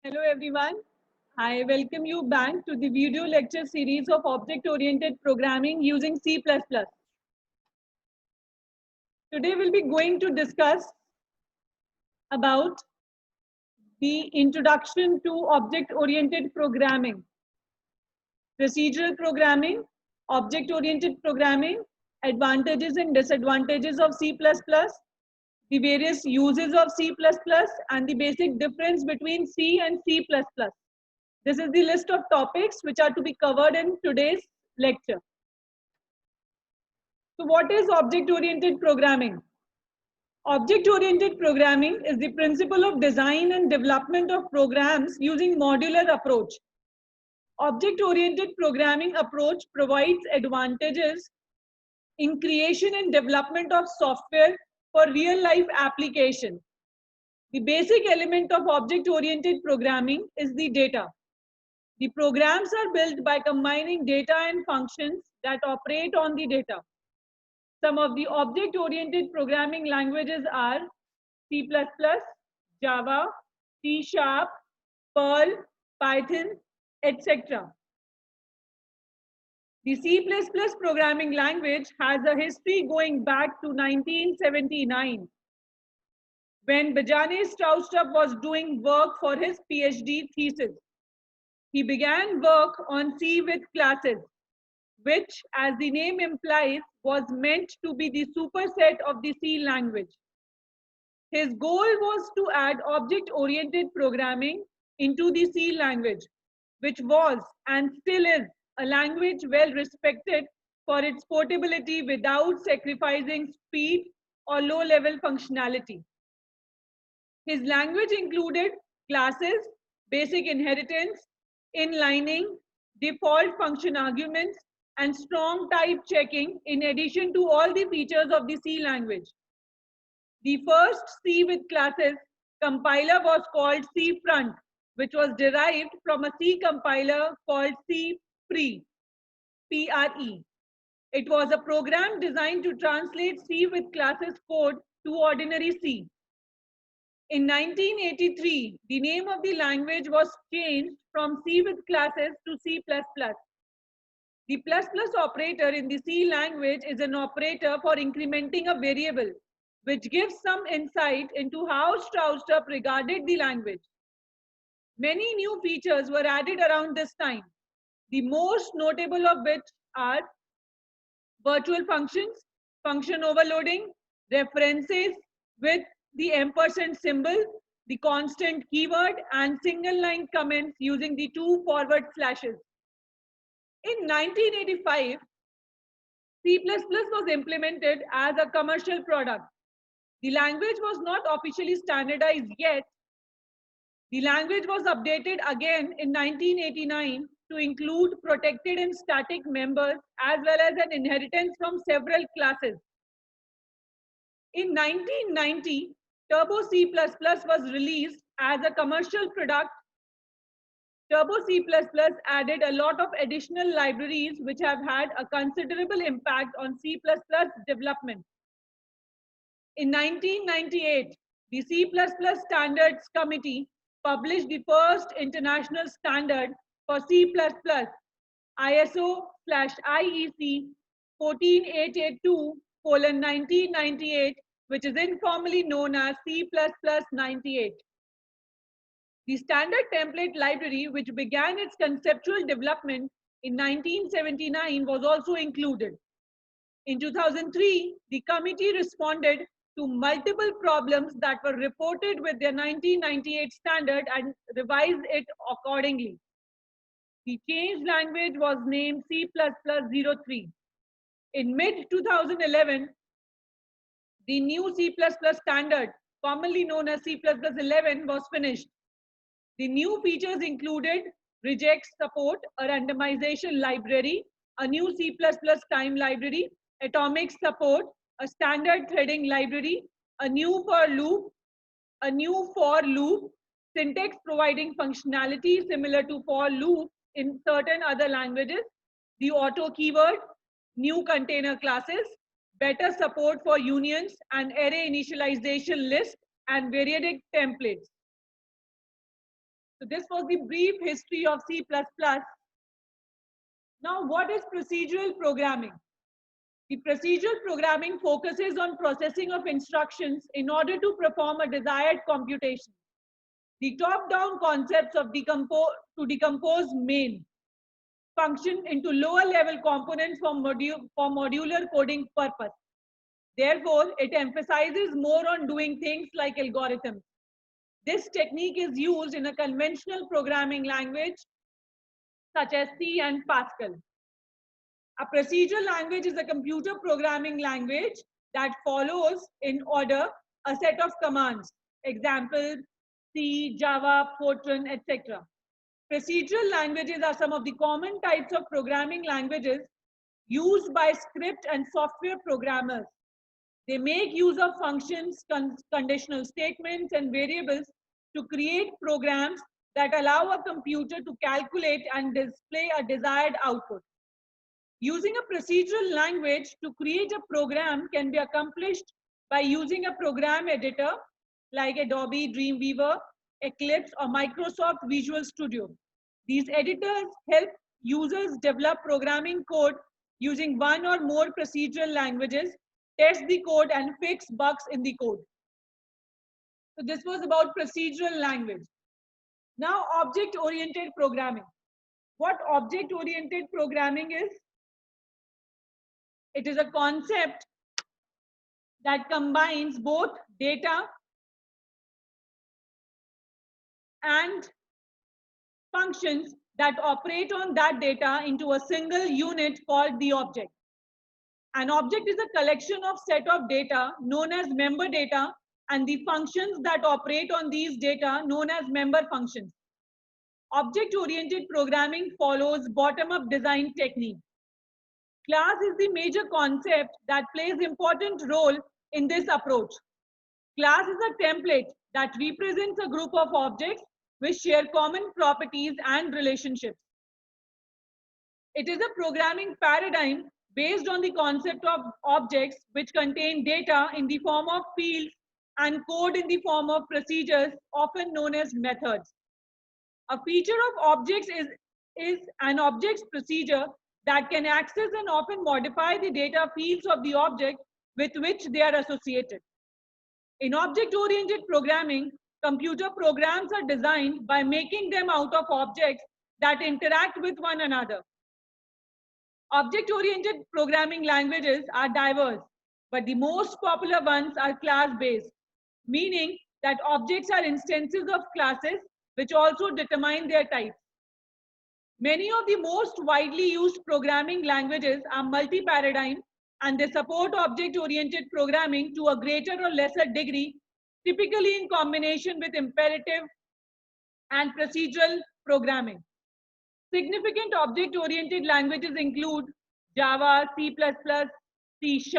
Hello everyone. I welcome you back to the video lecture series of object-oriented programming using C++. Today we'll be going to discuss about the introduction to object-oriented programming, procedural programming, object-oriented programming, advantages and disadvantages of C++, the various uses of C++, and the basic difference between C and C++. This is the list of topics which are to be covered in today's lecture. So what is object-oriented programming? Object-oriented programming is the principle of design and development of programs using modular approach. Object-oriented programming approach provides advantages in creation and development of software for real-life application. The basic element of object-oriented programming is the data. The programs are built by combining data and functions that operate on the data. Some of the object-oriented programming languages are C++, Java, C#, Perl, Python, etc. The C++ programming language has a history going back to 1979, when Bajane Stroustrup was doing work for his PhD thesis. He began work on C with classes, which, as the name implies, was meant to be the superset of the C language. His goal was to add object-oriented programming into the C language, which was and still is a language well respected for its portability without sacrificing speed or low-level functionality. His language included classes, basic inheritance, inlining, default function arguments, and strong type checking in addition to all the features of the C language. The first C with classes compiler was called C front, which was derived from a C compiler called C pre, PRE. It was a program designed to translate C with classes code to ordinary C. In 1983, the name of the language was changed from C with classes to C++. The plus plus operator in the C language is an operator for incrementing a variable, which gives some insight into how Stroustrup regarded the language. Many new features were added around this time, the most notable of which are virtual functions, function overloading, references with the ampersand symbol, the constant keyword, and single line comments using the 2 forward slashes. In 1985, C++ was implemented as a commercial product. The language was not officially standardized yet. The language was updated again in 1989 to include protected and static members as well as an inheritance from several classes. In 1990, Turbo C++ was released as a commercial product. Turbo C++ added a lot of additional libraries which have had a considerable impact on C++ development. In 1998, the C++ Standards Committee published the first international standard for C++, ISO/IEC 14882:1998, which is informally known as C++ 98. The standard template library, which began its conceptual development in 1979, was also included. In 2003, the committee responded to multiple problems that were reported with their 1998 standard and revised it accordingly. The changed language was named C++ 03. In mid-2011, the new C++ standard, commonly known as C++ 11, was finished. The new features included regex support, a randomization library, a new C++ time library, atomic support, a standard threading library, a new for loop, syntax providing functionality similar to for loop in certain other languages, the auto keyword, new container classes, better support for unions and array initialization list, and variadic templates. So this was the brief history of C++. Now, what is procedural programming? The procedural programming focuses on processing of instructions in order to perform a desired computation. The top-down concepts of to decompose main function into lower-level components for modular coding purpose. Therefore, it emphasizes more on doing things like algorithms. This technique is used in a conventional programming language such as C and Pascal. A procedural language is a computer programming language that follows in order a set of commands. Example, C, Java, Fortran, etc. Procedural languages are some of the common types of programming languages used by script and software programmers. They make use of functions, conditional statements, and variables to create programs that allow a computer to calculate and display a desired output. Using a procedural language to create a program can be accomplished by using a program editor like Adobe Dreamweaver, Eclipse, or Microsoft Visual Studio. These editors help users develop programming code using one or more procedural languages, test the code, and fix bugs in the code. So this was about procedural language. Now, object-oriented programming. What object-oriented programming is? It is a concept that combines both data and functions that operate on that data into a single unit called the object. An object is a collection of set of data known as member data and the functions that operate on these data known as member functions. Object-oriented programming follows bottom-up design technique. Class is the major concept that plays important role in this approach. Class is a template that represents a group of objects which share common properties and relationships. It is a programming paradigm based on the concept of objects which contain data in the form of fields and code in the form of procedures, often known as methods. A feature of objects is an object's procedure that can access and often modify the data fields of the object with which they are associated. In object-oriented programming, computer programs are designed by making them out of objects that interact with one another. Object-oriented programming languages are diverse, but the most popular ones are class-based, meaning that objects are instances of classes which also determine their types. Many of the most widely used programming languages are multi-paradigm and they support object-oriented programming to a greater or lesser degree, typically in combination with imperative and procedural programming. Significant object-oriented languages include Java, C++, C#,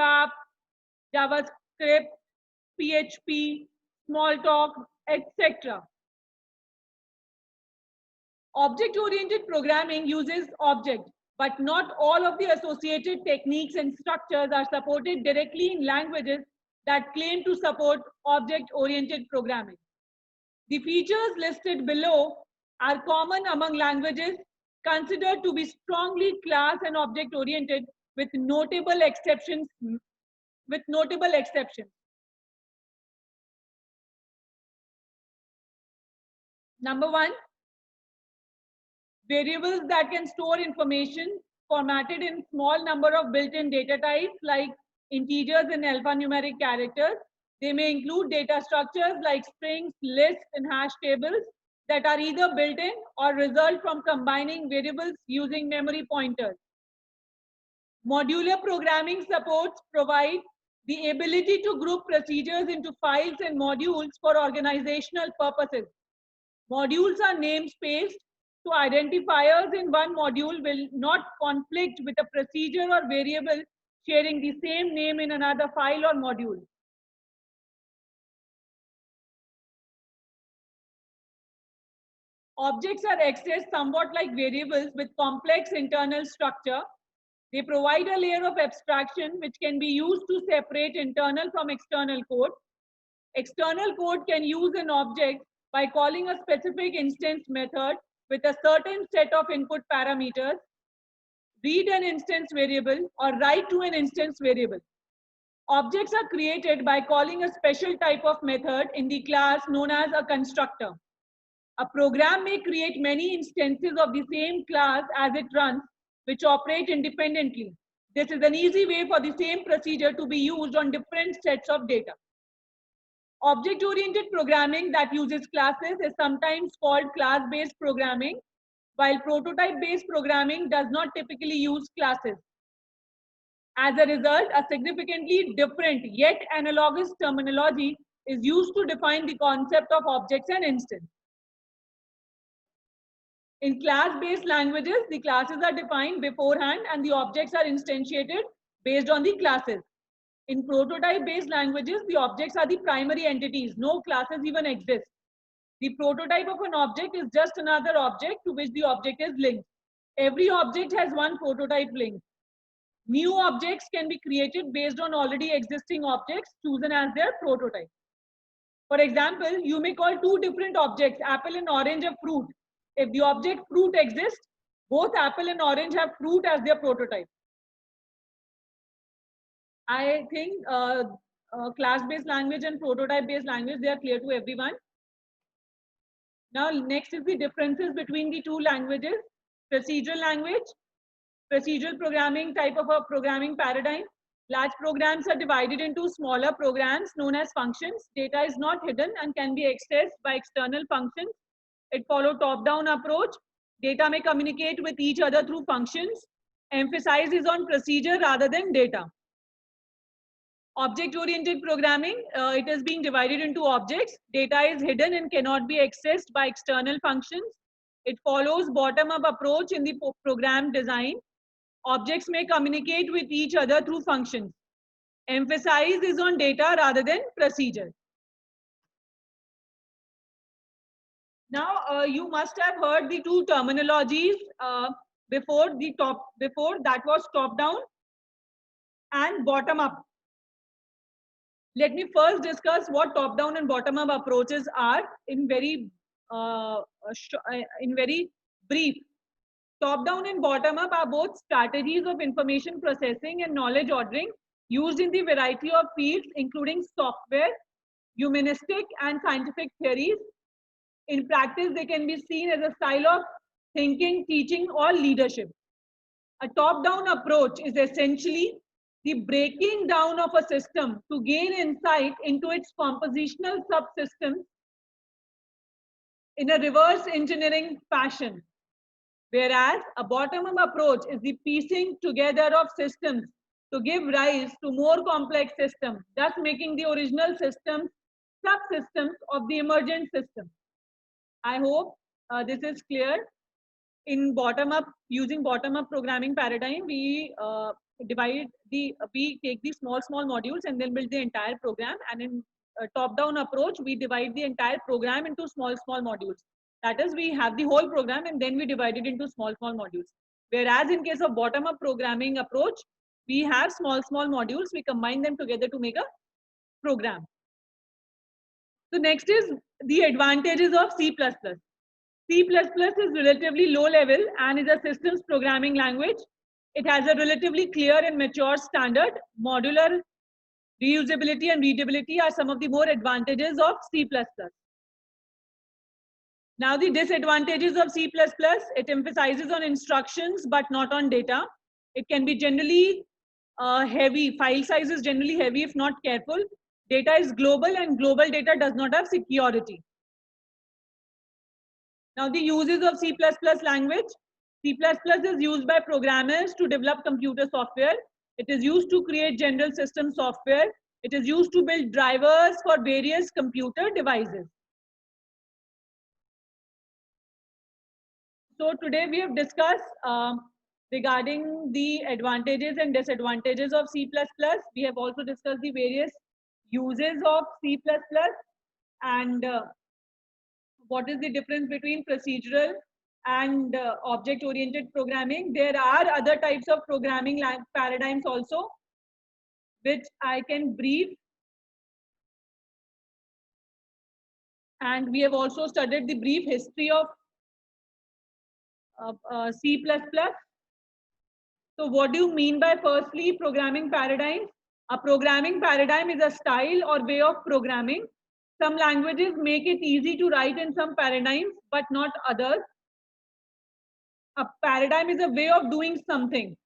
JavaScript, PHP, Smalltalk, etc. Object-oriented programming uses objects, but not all of the associated techniques and structures are supported directly in languages that claim to support object-oriented programming. The features listed below are common among languages considered to be strongly class and object-oriented with notable exceptions. Number one, variables that can store information formatted in small number of built-in data types like integers and alphanumeric characters. They may include data structures like strings, lists, and hash tables that are either built-in or result from combining variables using memory pointers. Modular programming supports provide the ability to group procedures into files and modules for organizational purposes. Modules are namespaced, so identifiers in one module will not conflict with a procedure or variable sharing the same name in another file or module. Objects are accessed somewhat like variables with complex internal structure. They provide a layer of abstraction which can be used to separate internal from external code. External code can use an object by calling a specific instance method with a certain set of input parameters, read an instance variable, or write to an instance variable. Objects are created by calling a special type of method in the class known as a constructor. A program may create many instances of the same class as it runs, which operate independently. This is an easy way for the same procedure to be used on different sets of data. Object-oriented programming that uses classes is sometimes called class-based programming, while prototype-based programming does not typically use classes. As a result, a significantly different yet analogous terminology is used to define the concept of objects and instance. In class-based languages, the classes are defined beforehand and the objects are instantiated based on the classes. In prototype-based languages, the objects are the primary entities. No classes even exist. The prototype of an object is just another object to which the object is linked. Every object has one prototype link. New objects can be created based on already existing objects chosen as their prototype. For example, you may call two different objects, apple and orange, a fruit. If the object fruit exists, both apple and orange have fruit as their prototype. I think class-based language and prototype-based language, they are clear to everyone. Now, next is the differences between the two languages. Procedural language, procedural programming type of a programming paradigm. Large programs are divided into smaller programs known as functions. Data is not hidden and can be accessed by external functions. It follows top-down approach. Data may communicate with each other through functions. Emphasis is on procedure rather than data. Object-oriented programming, it is being divided into objects. Data is hidden and cannot be accessed by external functions. It follows bottom-up approach in the program design. Objects may communicate with each other through functions. Emphasis is on data rather than procedure. Now, you must have heard the two terminologies before that was top-down and bottom-up. Let me first discuss what top-down and bottom-up approaches are in very brief. Top-down and bottom-up are both strategies of information processing and knowledge ordering used in the variety of fields, including software, humanistic, and scientific theories. In practice, they can be seen as a style of thinking, teaching, or leadership. A top-down approach is essentially the breaking down of a system to gain insight into its compositional subsystems in a reverse engineering fashion. Whereas a bottom-up approach is the piecing together of systems to give rise to more complex systems, thus making the original systems subsystems of the emergent system. I hope this is clear. In using bottom-up programming paradigm, we take the small modules and then build the entire program. And in top-down approach, we divide the entire program into small modules. That is, we have the whole program and then we divide it into small modules. Whereas in case of bottom-up programming approach, we have small modules. We combine them together to make a program. So next is the advantages of C++. C++ is relatively low level and is a systems programming language. It has a relatively clear and mature standard. Modular, reusability, and readability are some of the more advantages of C++. Now the disadvantages of C++, it emphasizes on instructions but not on data. It can be generally heavy. File size is generally heavy if not careful. Data is global and global data does not have security. Now the uses of C++ language. C++ is used by programmers to develop computer software. It is used to create general system software. It is used to build drivers for various computer devices. So today we have discussed regarding the advantages and disadvantages of C++. We have also discussed the various uses of C++ and what is the difference between procedural and object-oriented programming. There are other types of programming paradigms also, which I can brief. And we have also studied the brief history of C++. So what do you mean by firstly programming paradigm? A programming paradigm is a style or way of programming. Some languages make it easy to write in some paradigms, but not others. A paradigm is a way of doing something.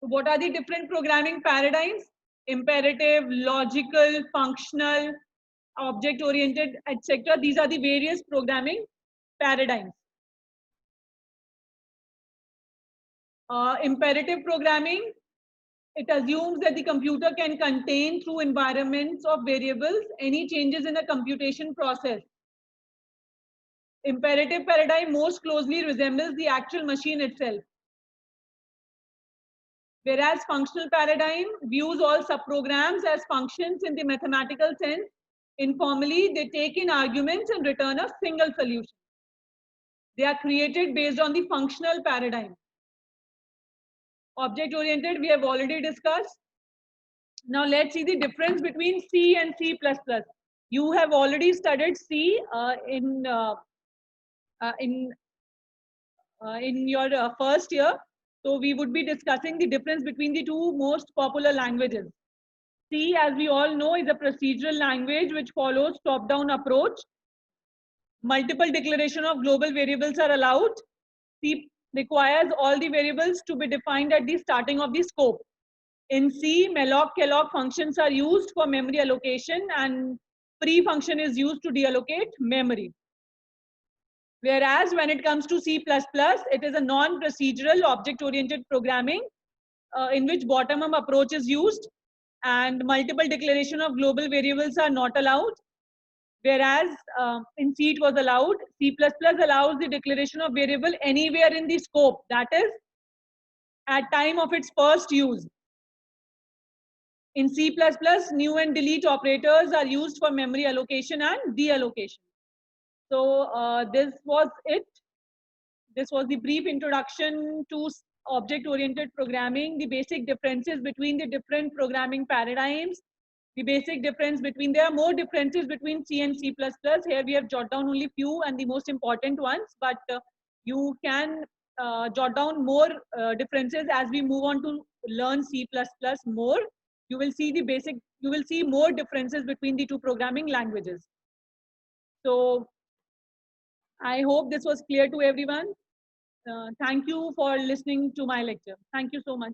So what are the different programming paradigms? Imperative, logical, functional, object-oriented, etc. These are the various programming paradigms. Imperative programming, it assumes that the computer can contain through environments of variables any changes in a computation process. Imperative paradigm most closely resembles the actual machine itself. Whereas functional paradigm views all subprograms as functions in the mathematical sense. Informally, they take in arguments and return a single solution. They are created based on the functional paradigm. Object-oriented, we have already discussed. Now let's see the difference between C and C++. You have already studied C in your first year. So we would be discussing the difference between the two most popular languages. C, as we all know, is a procedural language which follows top-down approach. Multiple declaration of global variables are allowed. C requires all the variables to be defined at the starting of the scope. In C, malloc, calloc functions are used for memory allocation, and free function is used to deallocate memory. Whereas when it comes to C++, it is a non-procedural object-oriented programming in which bottom-up approach is used, and multiple declaration of global variables are not allowed. Whereas in C it was allowed. C++ allows the declaration of variable anywhere in the scope, that is at time of its first use. In C++, new and delete operators are used for memory allocation and deallocation. So this was it. This was the brief introduction to object-oriented programming, the basic differences between the different programming paradigms, the basic difference between, there are more differences between C and C++. Here we have jotted down only few and the most important ones, but you can jot down more differences as we move on to learn C++ more. You will see the basic, you will see more differences between the two programming languages. So I hope this was clear to everyone. Thank you for listening to my lecture. Thank you so much.